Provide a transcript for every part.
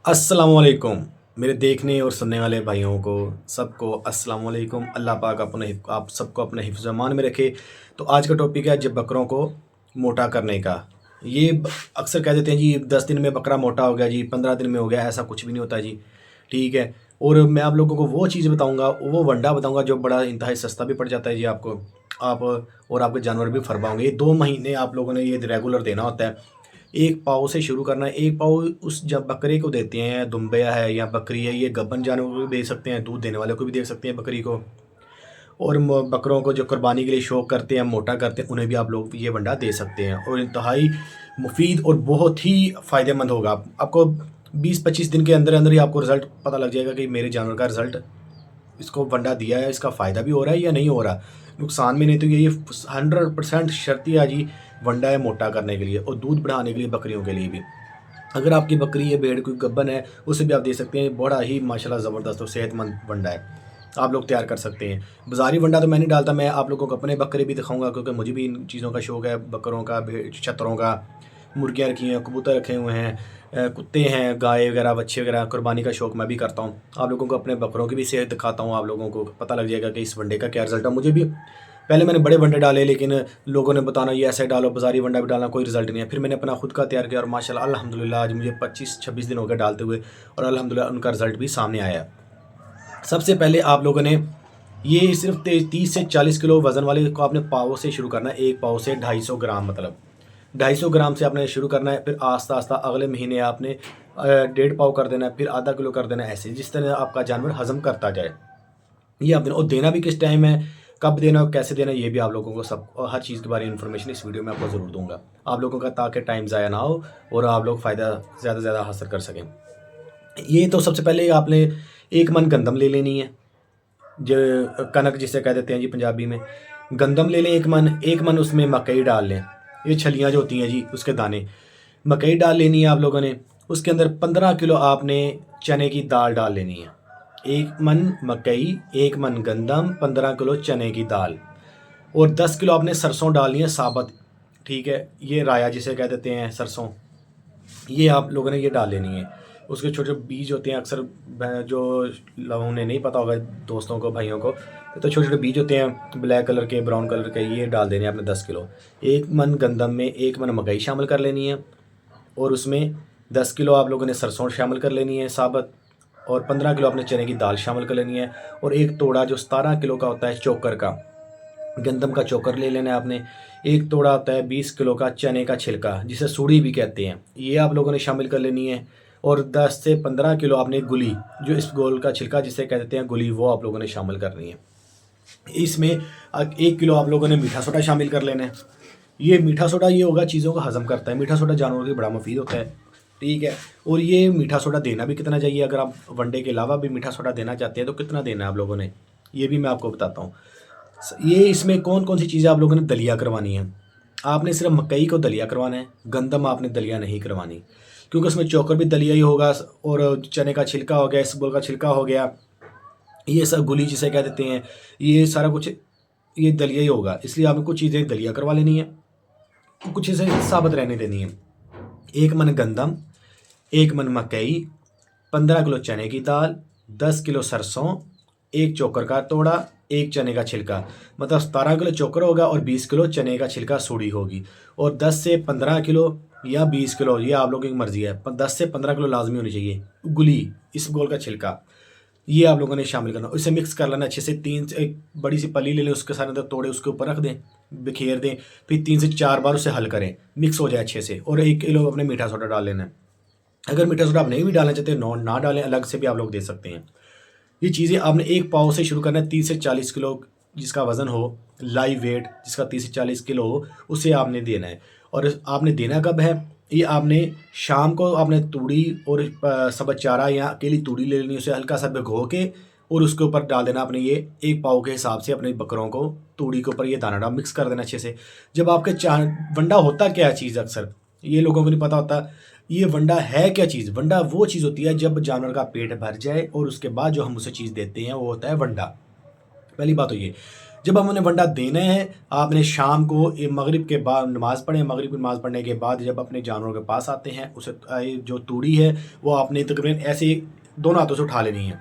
अस्सलाम वालेकुम। मेरे देखने और सुनने वाले भाइयों को सबको अस्सलाम वालेकुम। अल्लाह पाक आप सबको अपने हिफ्ज़ अमान में रखे। तो आज का टॉपिक है जब बकरों को मोटा करने का। ये अक्सर कह देते हैं जी 10 दिन में बकरा मोटा हो गया जी, 15 दिन में हो गया। ऐसा कुछ भी नहीं होता जी। ठीक है। और मैं आप लोगों को वो चीज़ बताऊंगा, वो वंडा बताऊंगा जो बड़ा इंतहाई सस्ता भी पड़ जाता है जी आपको। आप और आपके जानवर भी फर पाओगे। ये 2 महीने आप लोगों ने ये रेगुलर देना होता है। एक पाव से शुरू करना है। एक पाव उस जब बकरे को देते हैं, दुम्बया है या बकरी है, ये गब्बन जानवर को भी दे सकते हैं, दूध देने वाले को भी दे सकते हैं बकरी को। और बकरों को जो कुर्बानी के लिए शौक करते हैं, मोटा करते हैं, उन्हें भी आप लोग ये वंडा दे सकते हैं और इंतहाई मुफीद और बहुत ही फ़ायदेमंद होगा। आपको 20-25 दिन के अंदर अंदर ही आपको रिज़ल्ट पता लग जाएगा कि मेरे जानवर का रिज़ल्ट, इसको वंडा दिया है, इसका फ़ायदा भी हो रहा है या नहीं हो रहा, नुकसान भी नहीं। तो ये 100% शर्तिया जी वंडा है मोटा करने के लिए और दूध बढ़ाने के लिए बकरियों के लिए भी। अगर आपकी बकरी है, भेड़, कोई गब्बन है, उसे भी आप दे सकते हैं। बड़ा ही माशाल्लाह ज़बरदस्त और सेहतमंद वंडा है, आप लोग तैयार कर सकते हैं। बाज़ारी वंडा तो मैं नहीं डालता, मैं आप लोगों को अपने बकरे भी दिखाऊंगा क्योंकि मुझे भी इन चीज़ों का शौक है। बकरों का, भेड़, छतरों का, मुर्गियाँ रखी हैं, कबूतर रखे हुए हैं, कुत्ते हैं, गाय वगैरह, बच्चे वगैरह। कुर्बानी का शौक मैं भी करता हूँ। आप लोगों को अपने बकरों की भी सेहत दिखाता हूँ, आप लोगों को पता लग जाएगा कि इस वनडे का क्या रिज़ल्ट है। मुझे भी पहले मैंने बड़े वनडे डाले, लेकिन लोगों ने बताना ये ऐसे डालो, बाज़ारी वंडा भी डालना, कोई रिज़ल्ट नहीं है। फिर मैंने अपना खुद का तैयार किया और माशाल्लाह अल्हम्दुलिल्लाह आज मुझे 25-26 दिन हो गए डालते हुए और अल्हम्दुलिल्लाह उनका रिज़ल्ट भी सामने आया है। सबसे पहले आप लोगों ने ये सिर्फ 30 से 40 किलो वज़न वाले को आपने पाव से शुरू करना है। एक पाव से 250 ग्राम, मतलब 250 ग्राम से आपने शुरू करना है। फिर आस्ता आस्ता अगले महीने आपने 1.5 पाव कर देना है, फिर आधा किलो कर देना है। ऐसे जिस तरह आपका जानवर हज़म करता जाए, ये आप देना। और देना भी किस टाइम है, कब देना और कैसे देना, ये भी आप लोगों को सब हर चीज़ के बारे में इन्फॉर्मेशन इस वीडियो में आपको ज़रूर दूंगा आप लोगों का, ताकि टाइम ज़ाया ना हो और आप लोग फ़ायदा ज़्यादा से ज़्यादा हासिल कर सकें। ये तो सबसे पहले आपने 1 मन गंदम ले लेनी है, जो कनक जिसे कह देते हैं जी पंजाबी में। गंदम ले लें 1 मन। 1 मन उसमें मकई डाल लें, ये छलियाँ जो होती हैं जी उसके दाने। मकई डाल लेनी है आप लोगों ने। उसके अंदर 15 किलो आपने चने की दाल डाल लेनी है। 1 मन मकई, 1 मन गंदम, 15 किलो चने की दाल और 10 किलो आपने सरसों डालनी है साबुत। ठीक है, ये राया जिसे कह देते हैं सरसों, ये आप लोगों ने ये डाल लेनी है। उसके छोटे छोटे बीज होते हैं, अक्सर जो लोगों ने नहीं पता होगा, दोस्तों को, भाइयों को, तो छोटे छोटे बीज होते हैं ब्लैक कलर के, ब्राउन कलर के, ये डाल देने हैं आपने 10 किलो। 1 मन गंदम में 1 मन मकई शामिल कर लेनी है और उसमें 10 किलो आप लोगों ने सरसों शामिल कर लेनी है साबुत और 15 किलो आपने चने की दाल शामिल कर लेनी है। और एक तोड़ा जो 17 किलो का होता है चोकर का, गंदम का चोकर ले लेना है आपने। एक तोड़ा होता है 20 किलो का चने का छिलका, जिसे सूड़ी भी कहते हैं, ये आप लोगों ने शामिल कर लेनी है। और 10 से 15 किलो आपने गुली, जो इस गोल का छिलका जिसे कहते हैं गुली, वो आप लोगों ने शामिल करनी है इसमें। 1 किलो आप लोगों ने मीठा सोडा शामिल कर लेना है। ये मीठा सोडा ये होगा, चीज़ों को हज़म करता है। मीठा सोडा जानवरों के लिए बड़ा मुफीद होता है। ठीक है। और ये मीठा सोडा देना भी कितना चाहिए, अगर आप वनडे के अलावा भी मीठा सोडा देना चाहते हैं तो कितना देना है आप लोगों ने, ये भी मैं आपको बताता हूँ। ये इसमें कौन कौन सी चीज़ें आप लोगों ने दलिया करवानी है। आपने सिर्फ मकई को दलिया करवाना है, गंदम आपने दलिया नहीं करवानी, क्योंकि उसमें चोकर भी दलिया ही होगा और चने का छिलका हो गया, इसबगोल का छिलका हो गया, ये सब गुली जिसे कह देते हैं, ये सारा कुछ ये दलिया ही होगा। इसलिए आपने कुछ चीज़ें दलिया करवा लेनी है, कुछ चीज़ें साबुत रहने देनी है। 1 मन गंदम, 1 मन मकई, 15 किलो चने की दाल, 10 किलो सरसों, एक चोकर का तोड़ा, एक चने का छिलका, मतलब 17 किलो चोकर होगा और 20 किलो चने का छिलका सूड़ी होगी। और 10 से 15 किलो या 20 किलो, ये आप लोगों की मर्ज़ी है, 10 से 15 किलो लाजमी होनी चाहिए गुली, इस गोल का छिलका, ये आप लोगों ने शामिल करना। इसे मिक्स कर लेना अच्छे से। एक बड़ी सी पली ले लें, उसके सारे अंदर तोड़े उसके ऊपर रख दें, बिखेर दें, फिर 3 से 4 बार उसे हल करें, मिक्स हो जाए अच्छे से। और 1 किलो अपने मीठा सोडा डाल लेना है। अगर मीठा सोडा आप नहीं भी डालना चाहते, ना डालें, अलग से भी आप लोग दे सकते हैं। ये चीज़ें आपने एक पाव से शुरू करना है। 30 से 40 किलो जिसका वज़न हो, लाइव वेट जिसका 30 से 40 किलो हो, उसे आपने देना है। और आपने देना कब है, ये आपने शाम को आपने तूड़ी और सब्ज़ चारा या अकेली तूड़ी ले लेनी, उसे हल्का सा भिगो के और उसके ऊपर डाल देना आपने। ये एक पाव के हिसाब से अपने बकरों को तूड़ी के ऊपर ये दाना डाल मिक्स कर देना अच्छे से। जब आपके वंडा होता क्या है चीज़, अक्सर ये लोगों को नहीं पता होता, ये वंडा है क्या चीज़। वंडा वो चीज़ होती है जब जानवर का पेट भर जाए और उसके बाद जो हम उसे चीज़ देते हैं वो होता है वंडा। पहली बात तो ये। जब हम उन्हें वंडा देना है, आपने शाम को मगरिब के बाद नमाज़ पढ़ें। मगरिब की नमाज़ पढ़ने के बाद जब अपने जानवरों के पास आते हैं, उसे जो तूड़ी है वो आपने तकरीबन ऐसे दोनों हाथों से उठा लेनी है।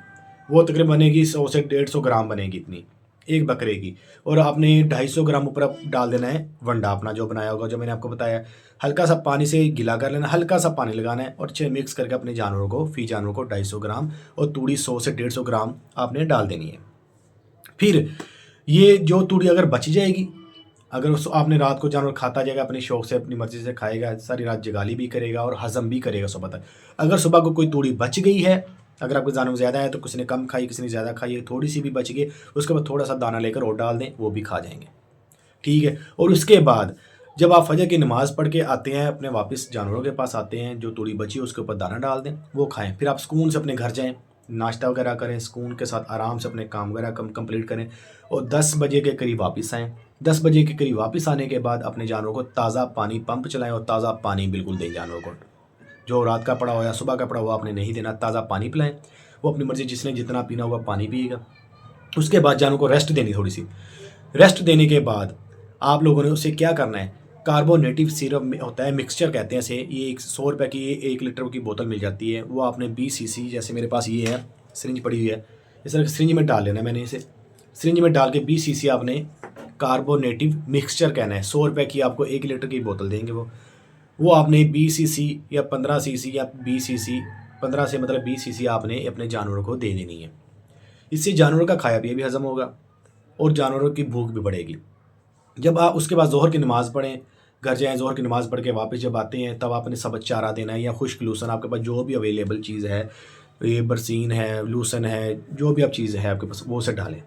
वो तकरीबन बनेगी 100 से 150 ग्राम बनेगी इतनी, एक बकरे की। और आपने 250 ग्राम ऊपर डाल देना है वंडा अपना जो बनाया होगा, जो मैंने आपको बताया। हल्का सा पानी से गिला कर लेना, हल्का सा पानी लगाना है और अच्छे मिक्स करके अपने जानवरों को, फी जानवरों को 250 ग्राम और तूड़ी 100 से 150 ग्राम आपने डाल देनी है। फिर ये जो तूड़ी अगर बच जाएगी, अगर उस आपने रात को जानवर खाता जाएगा, अपनी शौक से अपनी मर्ज़ी से खाएगा, सारी रात जगाली भी करेगा और हज़म भी करेगा सुबह तक। अगर सुबह को कोई तूड़ी बच गई है, अगर आपके जानवर ज़्यादा है तो किसी ने कम खाई, किसी ने ज़्यादा खाई है, थोड़ी सी भी बच गई, उसके बाद थोड़ा सा दाना लेकर और डाल दें, वो भी खा जाएंगे। ठीक है। और उसके बाद जब आप फजर की नमाज़ पढ़ के आते हैं, अपने वापस जानवरों के पास आते हैं, जो तूड़ी बची है उसके ऊपर दाना डाल दें, वो खाएं। फिर आप सुकून से अपने घर जाएं, नाश्ता वगैरह करें, सुकून के साथ आराम से अपने काम वगैरह कंप्लीट करें और 10 बजे के करीब वापस आएँ। 10 बजे के करीब वापस आने के बाद अपने जानवरों को ताज़ा पानी पंप चलाएं और ताज़ा पानी बिल्कुल दें जानवरों को। जो रात का पड़ा हो या सुबह का पड़ा हुआ आपने नहीं देना, ताज़ा पानी पिलाएं। वो अपनी मर्ज़ी, जिसने जितना पीना होगा पानी पिएगा। उसके बाद जानवरों को रेस्ट देनी, थोड़ी सी रेस्ट देने के बाद आप लोगों ने उसे क्या करना है, कार्बोनेटिव सिरप में होता है, मिक्सचर कहते हैं इसे। ये 100 रुपये की 1 लीटर की बोतल मिल जाती है। वो आपने 20 सीसी, जैसे मेरे पास ये है सिरिंज पड़ी हुई है, इस तरह सिरिंज में डाल लेना है। मैंने इसे सिरिंज में डाल के 20 सीसी आपने कार्बोनेटिव मिक्सचर कहना है। 100 रुपये की आपको 1 लीटर की बोतल देंगे। वो आपने 20 सीसी या 15 सीसी या 20 सीसी, 15 से मतलब 20 सीसी आपने अपने जानवरों को दे देनी है। इससे जानवरों का खाया पिया भी हजम होगा और जानवरों की भूख भी बढ़ेगी। जब आप उसके बाद ज़ोहर की नमाज़ पढ़ें, घर जाएँ, ज़ोहर की नमाज़ पढ़ के वापस जब आते हैं, तब आपने सबज़ चारा देना है या खुश्क लूसन, आपके पास जो भी अवेलेबल चीज़ है, ये बरसीन है, लूसन है, जो भी आप चीज़ है आपके पास, वो उसे डालें।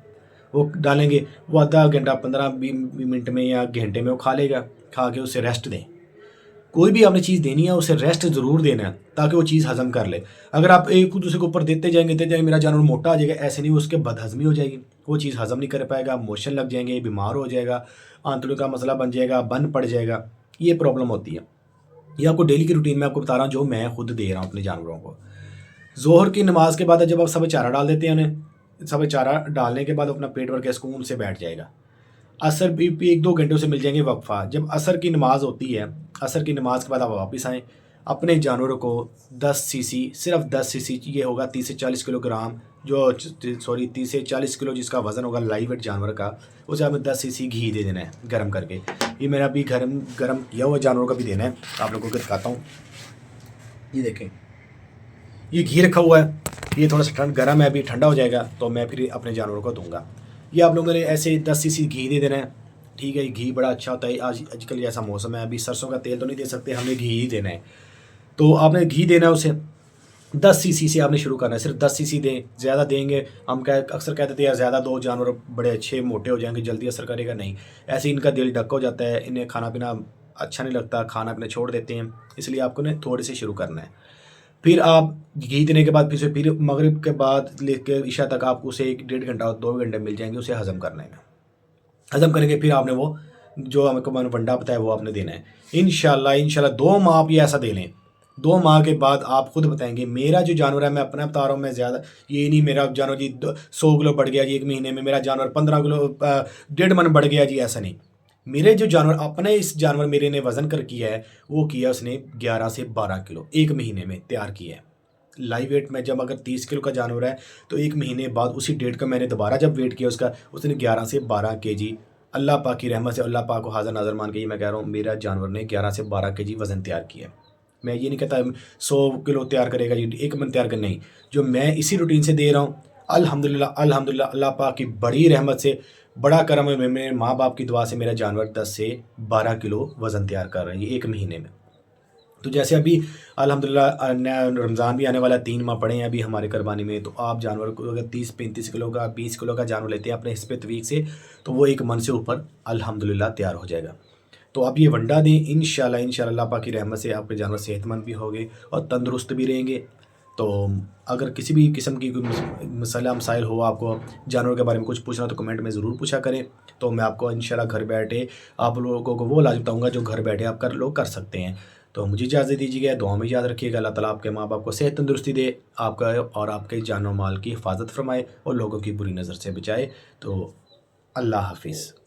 वो डालेंगे, वो आधा घंटा 15-20 मिनट में या घंटे में वो खा लेगा। खा के उसे रेस्ट दें। कोई भी आपने चीज़ देनी है उसे रेस्ट ज़रूर देना है, ताकि वो चीज़ हज़म कर ले। अगर आप एक दूसरे के ऊपर देते जाएंगे, मेरा जानवर मोटा आ जाएगा, ऐसे नहीं, उसके बदहज़मी हो जाएगी, वो चीज़ हज़म नहीं कर पाएगा, मोशन लग जाएंगे, बीमार हो जाएगा, आंतड़ियों का मसला बन जाएगा, बन पड़ जाएगा। ये प्रॉब्लम होती है। ये आपको डेली की रूटीन में आपको बता रहा हूँ, जो मैं खुद दे रहा हूँ अपने जानवरों को। ज़ोहर की नमाज के बाद जब आप सब चारा डाल देते हैं उन्हें, सब चारा डालने के बाद अपना पेट भर के सुकून से बैठ जाएगा। असर भी 1-2 घंटे से मिल जाएंगे वक्फ़ा। जब असर की नमाज़ होती है, असर की नमाज़ के बाद आप वापस आएँ, अपने जानवरों को 10 सीसी, सिर्फ 10 सीसी, ये होगा 30 से 40 किलोग्राम, जो 30 से 40 किलो जिसका वज़न होगा लाइव वेट जानवर का, उसे आपने 10 सीसी घी दे देना है गर्म करके। ये मेरा भी गर्म किया हुआ जानवरों का भी देना है, आप लोगों को दिखाता हूँ। ये देखें, ये घी रखा हुआ है, ये थोड़ा सा गर्म है, अभी ठंडा हो जाएगा तो मैं फिर अपने जानवरों को दूंगा। ये आप लोगों ने ऐसे 10 सीसी घी दे देना है। ठीक है, घी बड़ा अच्छा होता है। आजकल जैसा मौसम है, अभी सरसों का तेल तो नहीं दे सकते, हमने घी ही देना है। तो आपने घी देना है उसे। 10 सीसी से आपने शुरू करना है, सिर्फ 10 सीसी दें। ज़्यादा देंगे, हम अक्सर कहते थे यार ज़्यादा दो, जानवर बड़े अच्छे मोटे हो जाएंगे, जल्दी असर करेगा। नहीं, ऐसे इनका दिल डक हो जाता है, इन्हें खाना पीना अच्छा नहीं लगता, खाना पीना छोड़ देते हैं। इसलिए आपको ना थोड़े से शुरू करना है। फिर आप घी देने के बाद फिर मगरिब के बाद लेकर इशा तक आपको उसे 1-1.5 घंटा और 2 घंटे मिल जाएंगे उसे हज़म करने में। हज़म करेंगे, फिर आपने वो जो हमको मैंने वंडा बताया वो आपने देना है। इंशाल्लाह 2 माह आप ये ऐसा दे लें। 2 माह के बाद आप खुद बताएंगे, मेरा जो जानवर है, मैं अपना बता रहा हूँ, मैं ज़्यादा ये नहीं मेरा जानवर जी 100 किलो बढ़ गया जी 1 महीने में, मेरा जानवर 15 किलो 1.5 मन बढ़ गया जी, ऐसा नहीं। मेरे जो जानवर, अपने इस जानवर मेरे ने वज़न कर किया है, वो किया उसने 11 से 12 किलो 1 महीने में तैयार किया है। लाइव वेट में जब अगर 30 किलो का जानवर है तो 1 महीने बाद उसी डेट का मैंने दोबारा जब वेट किया उसका, उसने 11 से 12 केजी, अल्लाह पाक की रहमत से, अल्लाह पाक को हाज़िर नाज़र मान के ये मैं कह रहा हूँ, मेरा जानवर ने 11 से 12 केजी वज़न तैयार किया है। मैं ये नहीं कहता 100 किलो तैयार करेगा जी, 1 मन तैयार कर, नहीं। जो मैं इसी रूटीन से दे रहा हूँ, अल्हम्दुलिल्लाह अल्लाह पाक की बड़ी रहमत से, बड़ा करम है, मेरे माँ बाप की दुआ से मेरा जानवर 10 से 12 किलो वज़न तैयार कर रहा है ये 1 महीने में। तो जैसे अभी अल्हम्दुलिल्लाह नया रमज़ान भी आने वाला है, 3 माह पड़े हैं अभी हमारे कुरबानी में। तो आप जानवर को अगर 30-35 किलो का, 20 किलो का जानवर लेते हैं अपने हिस्से तवीक से, तो वो 1 मन से ऊपर अल्हम्दुलिल्लाह तैयार हो जाएगा। तो आप ये वंडा दें, इंशाल्लाह अल्लाह पाक की रहमत से आपके जानवर सेहतमंद भी होंगे और तंदुरुस्त भी रहेंगे। तो अगर किसी भी किस्म की कोई मसला मसाइल हो, आपको जानवर के बारे में कुछ पूछना, तो कमेंट में ज़रूर पूछा करें। तो मैं आपको इंशाल्लाह घर बैठे आप लोगों को वो इलाज बताऊँगा जो घर बैठे आप कर सकते हैं। तो मुझे इजाज़त दीजिएगा, दुआ में याद रखिएगा। अल्लाह ताला आपके माँ बाप को सेहत तंदुरुस्ती दे, आपका और आपके जान और माल की हिफाजत फरमाए और लोगों की बुरी नज़र से बचाए। तो अल्लाह हाफिज़।